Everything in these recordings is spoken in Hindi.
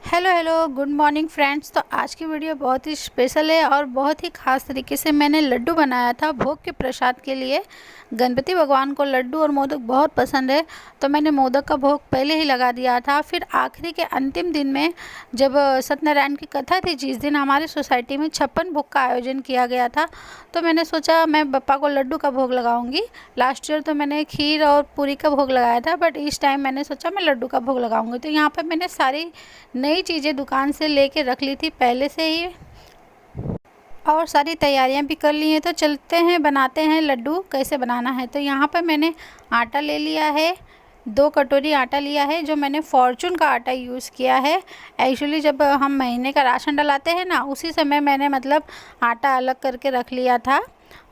Hello hello good morning friends. तो आज की वीडियो बहुत ही स्पेशल है और बहुत ही ख़ास तरीके से मैंने लड्डू बनाया था भोग के प्रसाद के लिए। गणपति भगवान को लड्डू और मोदक बहुत पसंद है, तो मैंने मोदक का भोग पहले ही लगा दिया था। फिर आखिरी के अंतिम दिन में जब सत्यनारायण की कथा थी, जिस दिन हमारी सोसाइटी में 56 भोग का आयोजन किया गया था, तो मैंने सोचा मैं बप्पा को लड्डू का भोग लगाऊंगी। लास्ट ईयर तो मैंने खीर और पूरी का भोग लगाया था, बट इस टाइम मैंने सोचा मैं लड्डू का भोग लगाऊंगी। तो यहाँ पर मैंने सारी नई चीज़ें दुकान से लेके रख ली थी पहले से ही, और सारी तैयारियां भी कर ली हैं। तो चलते हैं, बनाते हैं लड्डू कैसे बनाना है। तो यहाँ पर मैंने आटा ले लिया है, 2 कटोरी आटा लिया है, जो मैंने फॉर्चून का आटा यूज़ किया है। एक्चुअली जब हम महीने का राशन डलाते हैं ना, उसी समय मैंने आटा अलग करके रख लिया था।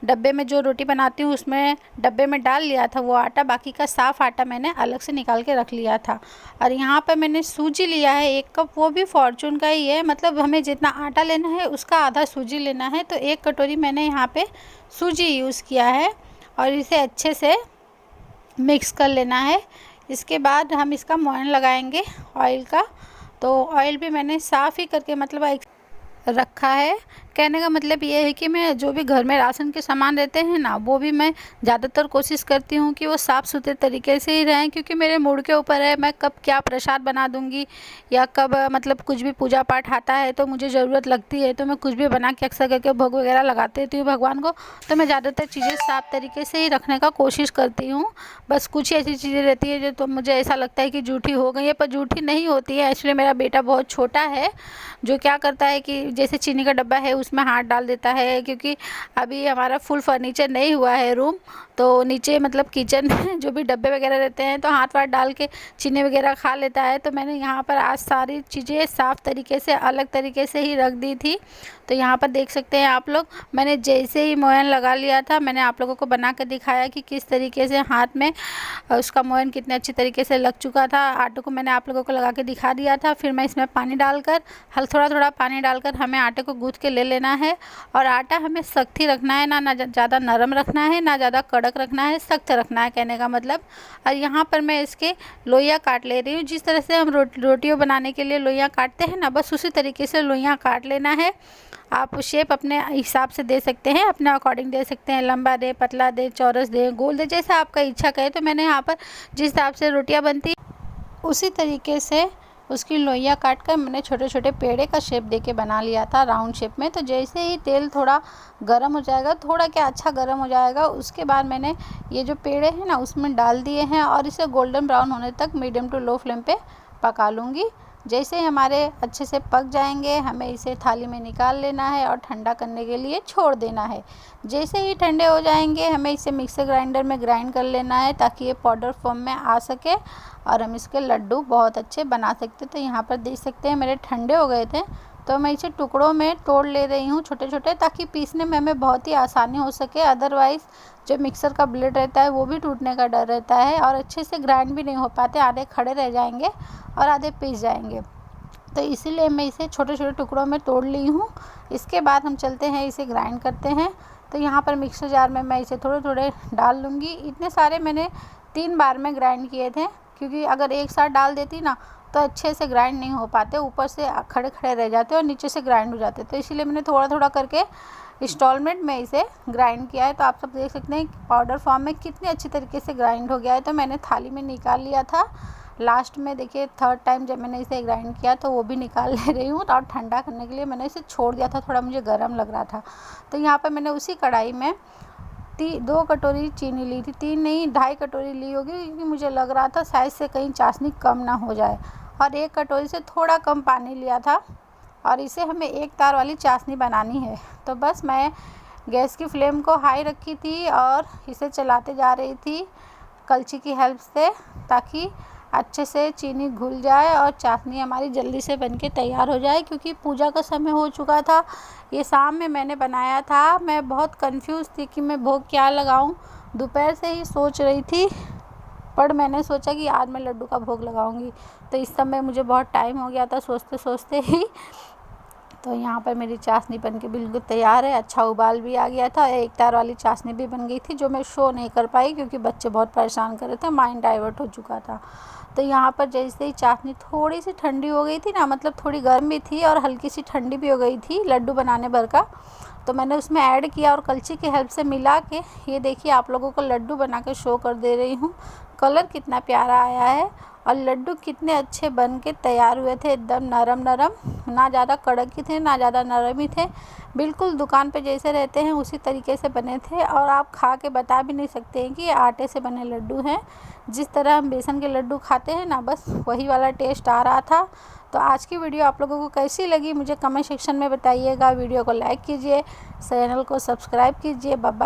डब्बे में जो रोटी बनाती हूँ उसमें डब्बे में डाल लिया था वो आटा, बाकी का साफ़ आटा मैंने अलग से निकाल के रख लिया था। और यहाँ पर मैंने सूजी लिया है 1 कप, वो भी फॉर्चून का ही है। मतलब हमें जितना आटा लेना है उसका आधा सूजी लेना है। तो 1 कटोरी मैंने यहाँ पे सूजी यूज़ किया है और इसे अच्छे से मिक्स कर लेना है। इसके बाद हम इसका मोयन लगाएंगे ऑयल का। तो ऑयल भी मैंने साफ़ ही करके रखा है। कहने का मतलब ये है कि मैं जो भी घर में राशन के सामान रहते हैं ना, वो भी मैं ज़्यादातर कोशिश करती हूँ कि वो साफ़ सुथरे तरीके से ही रहें, क्योंकि मेरे मूड के ऊपर है मैं कब क्या प्रसाद बना दूँगी, या कब कुछ भी पूजा पाठ आता है तो मुझे ज़रूरत लगती है तो मैं कुछ भी बना के अक्सर करके भोग वगैरह लगाती रहती हूँ भगवान को। तो मैं ज़्यादातर चीज़ें साफ़ तरीके से ही रखने का कोशिश करती हूँ। बस कुछ ही ऐसी चीज़ें रहती है जो तो मुझे ऐसा लगता है कि जूठी हो गई है, पर जूठी नहीं होती है। एक्चुअली मेरा बेटा बहुत छोटा है, जो क्या करता है कि जैसे चीनी का डब्बा है उसमें हाथ डाल देता है, क्योंकि अभी हमारा फुल फर्नीचर नहीं हुआ है रूम, तो नीचे किचन में जो भी डब्बे वगैरह रहते हैं तो हाथ वाथ डाल के चीनी वगैरह खा लेता है। तो मैंने यहाँ पर आज सारी चीज़ें साफ़ तरीके से अलग तरीके से ही रख दी थी। तो यहाँ पर देख सकते हैं आप लोग, मैंने जैसे ही मोयन लगा लिया था, मैंने आप लोगों को बना कर दिखाया कि किस तरीके से हाथ में उसका मोयन कितने अच्छी तरीके से लग चुका था। आटे को मैंने आप लोगों को लगा के दिखा दिया था। फिर मैं इसमें पानी डालकर थोड़ा थोड़ा पानी डालकर हमें आटे को गूँथ के ले लेना है। और आटा हमें सख्त ही रखना है, ना ज़्यादा नरम रखना है, ना ज़्यादा कड़क रखना है, सख्त रखना है कहने का मतलब। और यहाँ पर मैं इसके लोइयाँ काट ले रही हूँ। जिस तरह से हम रोटियों बनाने के लिए लोइयाँ काटते हैं ना, बस उसी तरीके से लोइयाँ काट लेना है। आप शेप अपने हिसाब से दे सकते हैं, अपने अकॉर्डिंग दे सकते हैं, लंबा दे, पतला दे, चौरस दे, गोल दे, जैसा आपका इच्छा करे। तो मैंने यहाँ पर जिस हिसाब से रोटियाँ बनती उसी तरीके से उसकी लोइयाँ काट कर मैंने छोटे छोटे पेड़े का शेप देके बना लिया था, राउंड शेप में। तो जैसे ही तेल थोड़ा गर्म हो जाएगा, थोड़ा क्या अच्छा गर्म हो जाएगा, उसके बाद मैंने ये जो पेड़े हैं ना उसमें डाल दिए हैं और इसे गोल्डन ब्राउन होने तक मीडियम टू लो फ्लेम पे पका लूँगी। जैसे ही हमारे अच्छे से पक जाएंगे, हमें इसे थाली में निकाल लेना है और ठंडा करने के लिए छोड़ देना है। जैसे ही ठंडे हो जाएंगे, हमें इसे मिक्सर ग्राइंडर में ग्राइंड कर लेना है, ताकि ये पाउडर फॉर्म में आ सके और हम इसके लड्डू बहुत अच्छे बना सकते। तो यहाँ पर देख सकते हैं मेरे ठंडे हो गए थे, तो मैं इसे टुकड़ों में तोड़ ले रही हूँ छोटे छोटे, ताकि पीसने में हमें बहुत ही आसानी हो सके। अदरवाइज़ जो मिक्सर का ब्लेड रहता है वो भी टूटने का डर रहता है और अच्छे से ग्राइंड भी नहीं हो पाते, आधे खड़े रह जाएंगे और आधे पीस जाएंगे। तो इसीलिए मैं इसे छोटे छोटे टुकड़ों में तोड़ ली हूँ। इसके बाद हम चलते हैं, इसे ग्राइंड करते हैं। तो यहाँ पर मिक्सर जार में मैं इसे थोड़े थोड़े डाल लूँगी। इतने सारे मैंने 3 बार में ग्राइंड किए थे, क्योंकि अगर एक साथ डाल देती ना तो अच्छे से ग्राइंड नहीं हो पाते, ऊपर से खड़े खड़े रह जाते और नीचे से ग्राइंड हो जाते। तो इसीलिए मैंने थोड़ा थोड़ा करके इंस्टॉलमेंट में इसे ग्राइंड किया है। तो आप सब देख सकते हैं पाउडर फॉर्म में कितनी अच्छी तरीके से ग्राइंड हो गया है। तो मैंने थाली में निकाल लिया था। लास्ट में देखिए 3rd टाइम जब मैंने इसे ग्राइंड किया तो वो भी निकाल ले रही हूँ, और ठंडा करने के लिए मैंने इसे छोड़ दिया था, थोड़ा मुझे गर्म लग रहा था। तो यहाँ पर मैंने उसी कढ़ाई में 2 कटोरी चीनी ली थी, 3 नहीं 2.5 कटोरी ली होगी, क्योंकि मुझे लग रहा था शायद से कहीं चाशनी कम ना हो जाए। और 1 कटोरी से थोड़ा कम पानी लिया था, और इसे हमें 1 तार वाली चाशनी बनानी है। तो बस मैं गैस की फ्लेम को हाई रखी थी और इसे चलाते जा रही थी कलछी की हेल्प से, ताकि अच्छे से चीनी घुल जाए और चाशनी हमारी जल्दी से बनके तैयार हो जाए। क्योंकि पूजा का समय हो चुका था, ये शाम में मैंने बनाया था। मैं बहुत कंफ्यूज थी कि मैं भोग क्या लगाऊं, दोपहर से ही सोच रही थी, पर मैंने सोचा कि आज मैं लड्डू का भोग लगाऊंगी। तो इस समय मुझे बहुत टाइम हो गया था सोचते सोचते ही। तो यहाँ पर मेरी चाशनी बन के बिल्कुल तैयार है, अच्छा उबाल भी आ गया था, 1 तार वाली चाशनी भी बन गई थी, जो मैं शो नहीं कर पाई क्योंकि बच्चे बहुत परेशान कर रहे थे, माइंड डाइवर्ट हो चुका था। तो यहाँ पर जैसे ही चाशनी थोड़ी सी ठंडी हो गई थी ना, मतलब थोड़ी गर्म भी थी और हल्की सी ठंडी भी हो गई थी लड्डू बनाने भर का, तो मैंने उसमें ऐड किया और कलछी की हेल्प से मिला के ये देखिए आप लोगों को लड्डू बना के शो कर दे रही हूँ। कलर कितना प्यारा आया है और लड्डू कितने अच्छे बन के तैयार हुए थे, एकदम नरम नरम, ना ज़्यादा कड़क ही थे ना ज़्यादा नरम ही थे, बिल्कुल दुकान पे जैसे रहते हैं उसी तरीके से बने थे। और आप खा के बता भी नहीं सकते हैं कि ये आटे से बने लड्डू हैं। जिस तरह हम बेसन के लड्डू खाते हैं ना, बस वही वाला टेस्ट आ रहा था। तो आज की वीडियो आप लोगों को कैसी लगी मुझे कमेंट सेक्शन में बताइएगा। वीडियो को लाइक कीजिए, चैनल को सब्सक्राइब कीजिए। Bye bye.